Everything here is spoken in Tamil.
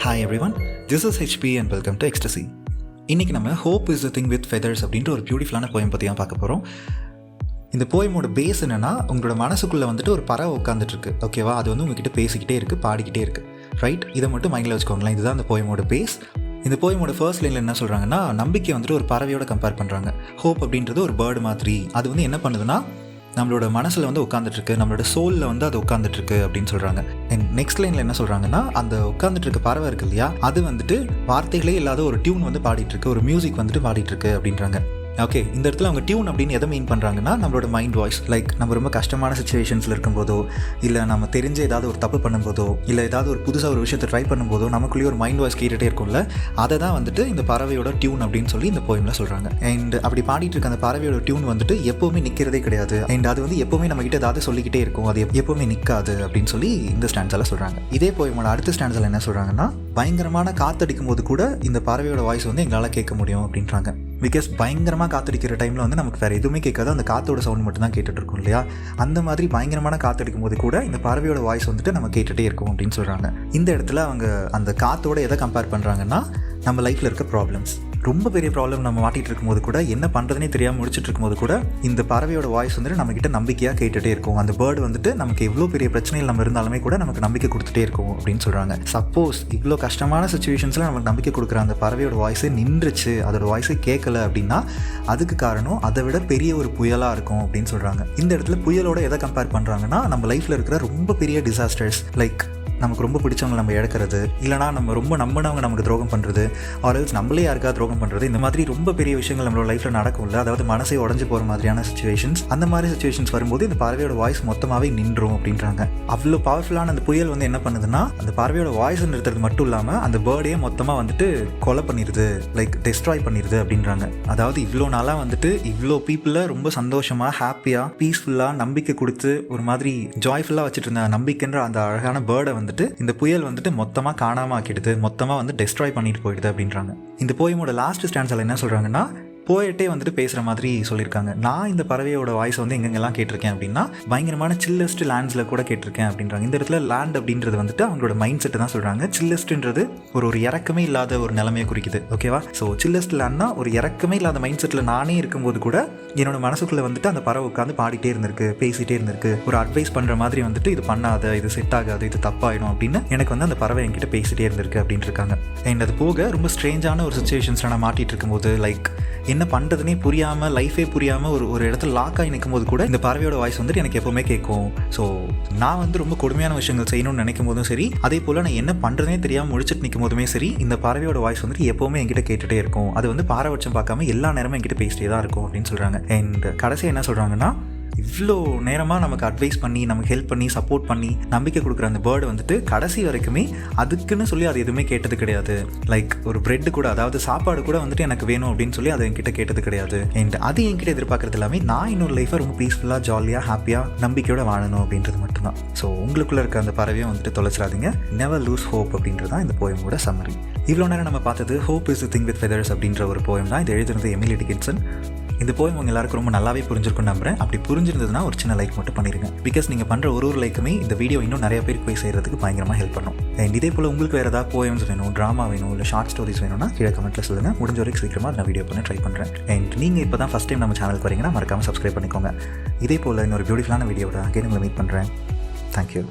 Hi everyone, this is HP and welcome to Ecstasy. இன்றைக்கி நம்ம hope is the thing with feathers அப்படின்ற ஒரு பியூட்டிஃபுல்லான போயம் பற்றி தான் பார்க்க போகிறோம். இந்த போயமோட பேஸ் என்னென்னா, உங்களோட மனசுக்குள்ளே வந்துட்டு ஒரு பறவை உட்காந்துட்ருக்கு, ஓகேவா? அது வந்து உங்ககிட்ட பேசிக்கிட்டே இருக்குது, பாடிக்கிட்டே இருக்குது, ரைட்? இதை மட்டும் மைண்டில் வச்சுக்கோங்களேன். இதுதான் இந்த போயமோட பேஸ். இந்த போயமோட ஃபர்ஸ்ட் லைனில் என்ன சொல்கிறாங்கன்னா, நம்பிக்கை வந்துட்டு ஒரு பறவையோட கம்பேர் பண்ணுறாங்க. ஹோப் அப்படின்றது ஒரு பேர்டு மாதிரி. அது வந்து என்ன பண்ணுதுன்னா, நம்மளோட மனசில் வந்து உட்காந்துட்ருக்கு, நம்மளோட சோலில் வந்து அது உட்காந்துட்ருக்கு அப்படின்னு சொல்கிறாங்க. அண்ட் நெக்ஸ்ட் லைனில் என்ன சொல்கிறாங்கன்னா, அந்த உட்காந்துட்ருக்க பறவை இருக்கு இல்லையா, அது வந்துட்டு வார்த்தைகளே இல்லாத ஒரு டியூன் வந்து பாடிட்டுருக்கு, ஒரு மியூசிக் வந்துட்டு பாடிட்டுருக்கு அப்படின்றாங்க. ஓகே, இந்த இடத்துல அவங்க டியூன் அப்படின்னு எதை மீன் பண்ணுறாங்கன்னா, நம்மளோட மைண்ட் வாய்ஸ். லைக் நம்ம ரொம்ப கஷ்டமான சுச்சுவேஷன்ஸில் இருக்கும்போதோ, இல்லை நம்ம தெரிஞ்ச ஏதாவது ஒரு தப்பு பண்ணும்போதோ, இல்லை ஏதாவது ஒரு புதுசாக ஒரு விஷயத்தை ட்ரை பண்ணும்போதோ நமக்குள்ளேயே ஒரு மைண்ட் வாய்ஸ் கேட்டுகிட்டே இருக்கும்ல, அதை தான் வந்துட்டு இந்த பறவையோட டியூன் அப்படின்னு சொல்லி இந்த போயமில் சொல்கிறாங்க. அண்ட் அப்படி பாடிட்டு இருக்க அந்த பறவையோட டியூன் வந்துட்டு எப்போவுமே நிற்கிறதே கிடையாது. அண்ட் அது வந்து எப்போவுமே நம்மகிட்ட ஏதாவது சொல்லிக்கிட்டே இருக்கும், அது எப்போவுமே நிற்காது அப்படின்னு சொல்லி இந்த ஸ்டாண்ட்ஸால் சொல்கிறாங்க. இதே போயமோட அடுத்த ஸ்டாண்ட்ஸில் என்ன சொல்கிறாங்கன்னா, பயங்கரமான காற்றடிக்கும் போது கூட இந்த பறவையோட வாய்ஸ் வந்து எங்களால் கேட்க முடியும் அப்படின்றாங்க. பிகாஸ் பயங்கரமாக காற்றடிக்கிற டைமில் வந்து நமக்கு வேறு எதுவுமே கேட்காது, அந்த காற்றோட சவுண்ட் மட்டும் தான் கேட்டுட்ருக்கோம் இல்லையா? அந்த மாதிரி பயங்கரமான காற்றடிக்கும் போது கூட இந்த பறவையோட வாய்ஸ் வந்துட்டு நம்ம கேட்டுகிட்டே இருக்கும் அப்படின்னு சொல்கிறாங்க. இந்த இடத்துல அவங்க அந்த காற்றோட எதை கம்பேர் பண்ணுறாங்கன்னா, நம்ம லைஃப்பில் இருக்க ப்ராப்ளம்ஸ், ரொம்ப பெரிய ப்ராப்ளம் நம்ம மாட்டிகிட்டு இருக்கும்போது கூட, என்ன பண்ணுறதுனே தெரியாமல் முடிச்சுட்டு இருக்கும்போது கூட இந்த பறவையோட வாய்ஸ் வந்துட்டு நம்மக்கிட்ட நம்பிக்கையாக கேட்டுகிட்டே இருக்கும். அந்த பேர்டு வந்துட்டு நமக்கு எவ்வளோ பெரிய பிரச்சனைகள் நம்ம இருந்தாலுமே கூட நமக்கு நம்பிக்கை கொடுத்துட்டே இருக்கும் அப்படின்னு சொல்கிறாங்க. சப்போஸ் இவ்வளோ கஷ்டமான சுச்சுவேஷன்ஸில் நமக்கு நம்பிக்கை கொடுக்குற அந்த பறவையோட வாய்ஸே நின்றுச்சு, அதோட வாய்ஸே கேட்கல அப்படின்னா அதுக்கு காரணம் அதை விட பெரிய ஒரு புயலாக இருக்கும் அப்படின்னு சொல்கிறாங்க. இந்த இடத்துல புயலோட எதை கம்பேர் பண்ணுறாங்கன்னா, நம்ம லைஃப்பில் இருக்கிற ரொம்ப பெரிய டிசாஸ்டர்ஸ், லைக் நமக்கு ரொம்ப பிடிச்சவங்க நம்ம இழக்கிறது, இல்லைனா நம்ம ரொம்ப நம்பினவங்க நமக்கு துரோகம் பண்ணுறது, ஆர்எல்ஸ் நம்மளே யாருக்காவது துரோகம் பண்ணுறது, இந்த மாதிரி ரொம்ப பெரிய விஷயங்கள் நம்மளோட லைஃப்பில் நடக்கும்ல, அதாவது மனசை உடஞ்சி போகிற மாதிரியான சுச்சுவேஷன்ஸ். அந்த மாதிரி சுச்சுவேஷன்ஸ் வரும்போது இந்த பறவையோட வாய்ஸ் மொத்தமாகவே நின்றும் அப்படின்றாங்க. அவ்வளோ பவர்ஃபுல்லான அந்த புயல் வந்து என்ன பண்ணுதுன்னா, அந்த பறவையோட வாய்ஸ் நிறுத்துறது மட்டும் இல்லாமல் அந்த பேர்டையே மொத்தமாக வந்துட்டு கொலை பண்ணிடுது, லைக் டெஸ்ட்ராய் பண்ணிடுது அப்படின்றாங்க. அதாவது இவ்வளோ நாளாக வந்துட்டு இவ்வளோ பீப்புளை ரொம்ப சந்தோஷமாக, ஹாப்பியாக, பீஸ்ஃபுல்லாக, நம்பிக்கை கொடுத்து ஒரு மாதிரி ஜாய்ஃபுல்லாக வச்சுட்டு இருந்த நம்பிக்கைன்ற அந்த அழகான பேர்டை வந்துட்டு இந்த புயல் வந்துட்டு மொத்தமாக காணாமல் ஆக்கிடுது, மொத்தமாக வந்து டெஸ்ட்ராய் பண்ணிட்டு போயிடுது அப்படின்றாங்க. இந்த போயமோட லாஸ்ட் ஸ்டாண்ட்ஸில் என்ன சொல்கிறாங்கன்னா, போயிட்டே வந்துட்டு பேசுகிற மாதிரி சொல்லியிருக்காங்க. நான் இந்த பறவையோட வாய்ஸ் வந்து எங்கெங்கெல்லாம் கேட்டிருக்கேன் அப்படின்னா, பயங்கரமான சில்லஸ்ட் லேண்ட்ஸில் கூட கேட்டிருக்கேன் அப்படின்றாங்க. இந்த இடத்துல லேண்ட் அப்படின்றது வந்துட்டு அவங்களோட மைண்ட் செட்டு தான் சொல்கிறாங்க. சில்லஸ்ட்ன்றது ஒரு இறக்கமே இல்லாத ஒரு நிலைமையை குறிக்குது, ஓகேவா? ஸோ சில்லஸ்ட் லேண்ட்னா ஒரு இறக்கமே இல்லாத மைண்ட் செட்டில் நானே இருக்கும்போது கூட என்னோட மனசுக்குள்ளே வந்துட்டு அந்த பறவை உட்காந்து பாடிட்டே இருந்திருக்கு, பேசிகிட்டே இருந்திருக்கு, ஒரு அட்வைஸ் பண்ணுற மாதிரி வந்துட்டு இது பண்ணாத, இது செட் ஆகாது, இது தப்பாயிடும் அப்படின்னு எனக்கு வந்து அந்த பறவை என்கிட்ட பேசிகிட்டே இருந்திருக்கு அப்படின்ட்டு இருக்காங்க. அண்ட் அது போக ரொம்ப ஸ்ட்ரேஞ்சான ஒரு சுச்சுவேஷன்ஸில் நான் மாட்டிகிட்டு இருக்கும்போது, லைக் என்ன பண்ணுறதுனே புரியாமல், லைஃபே புரியாமல் ஒரு இடத்துல லாக் ஆகி நிற்கும் போது கூட இந்த பறவையோட வாய்ஸ் வந்துட்டு எனக்கு எப்போவுமே கேட்கும். ஸோ நான் வந்து ரொம்ப கொடுமையான விஷயங்கள் செய்யணும்னு நினைக்கும் போதும் சரி, அதே போல் நான் என்ன பண்ணுறதுனே தெரியாமல் முடிச்சுட்டு நிற்கும் போதுமே சரி, இந்த பறவையோட வாய்ஸ் வந்துட்டு எப்போவுமே என்கிட்ட கேட்டுகிட்டே இருக்கும். அது வந்து பாரபட்சம் பார்க்காம எல்லா நேரமும் என்கிட்ட பேசிட்டே தான் இருக்கும் அப்படின்னு சொல்கிறாங்க. அண்ட் கடைசி என்ன சொல்கிறாங்கன்னா, இவ்வளோ நேரமாக நமக்கு அட்வைஸ் பண்ணி, நமக்கு ஹெல்ப் பண்ணி, சப்போர்ட் பண்ணி, நம்பிக்கை கொடுக்குற அந்த பேர்டு வந்துட்டு கடைசி வரைக்குமே அதுக்குன்னு சொல்லி அது எதுவுமே கேட்டது கிடையாது. லைக் ஒரு பிரெட்டு கூட, அதாவது சாப்பாடு கூட வந்துட்டு எனக்கு வேணும் அப்படின்னு சொல்லி அது என்கிட்ட கேட்டது கிடையாது. அண்ட் அது என்கிட்ட எதிர்பார்க்குறது எல்லாமே நான் இன்னொரு லைஃப்பை ரொம்ப பீஸ்ஃபுல்லாக, ஜாலியாக, ஹாப்பியாக, நம்பிக்கையோட வாழணும் அப்படின்றது மட்டும்தான். ஸோ உங்களுக்குள்ளே இருக்க அந்த பறவையை வந்துட்டு தொலைச்சிடாதீங்க. நெவர் லூஸ் ஹோப் அப்படின்றது தான் இந்த போயமோட சம்மரி. இவ்வளோ நேரம் நம்ம பார்த்தது hope is the thing with feathers அப்படின்ற ஒரு போயம் தான். இது எழுதுனது எமிலி டிக்கின்சன். இந்த போயம் உங்கள் எல்லாருக்கும் ரொம்ப நல்லாவே புரிஞ்சிருக்குன்னு நம்புறேன். அப்படி புரிஞ்சிருந்ததுன்னா ஒரு சின்ன லைக் மட்டும் பண்ணிடுங்க. பிகாஸ் நீங்கள் பண்ணுற ஒரு லைக்குமே இந்த வீடியோ இன்னும் நிறைய பேருக்கு போய் சேர்கிறதுக்கு பயங்கரமாக ஹெல்ப் பண்ணும். அண்ட் இதே போல் உங்களுக்கு வேறு ஏதாவது போயம்ஸ் வேணும், ட்ராமா வேணும், இல்லை ஷார்ட் ஸ்டோரிஸ் வேணும்னா கீழே கமெண்ட்டில் சொல்லுங்கள். முடிஞ்ச வரைக்கும் சீக்கிரமாக நான் வீடியோ பண்ண ட்ரை பண்ணுறேன். அண்ட் நீங்கள் இப்போ தான் ஃபஸ்ட் டைம் நம்ம சேனலுக்கு வரீங்கன்னா மறக்காமல் சப்ஸ்கிரைப் பண்ணிக்கோங்க. இதே போல் இன்னொரு பியூட்டிஃபுல்லான வீடியோட அகைன் உங்களை மீட் பண்ணுறேன். தேங்க்யூ.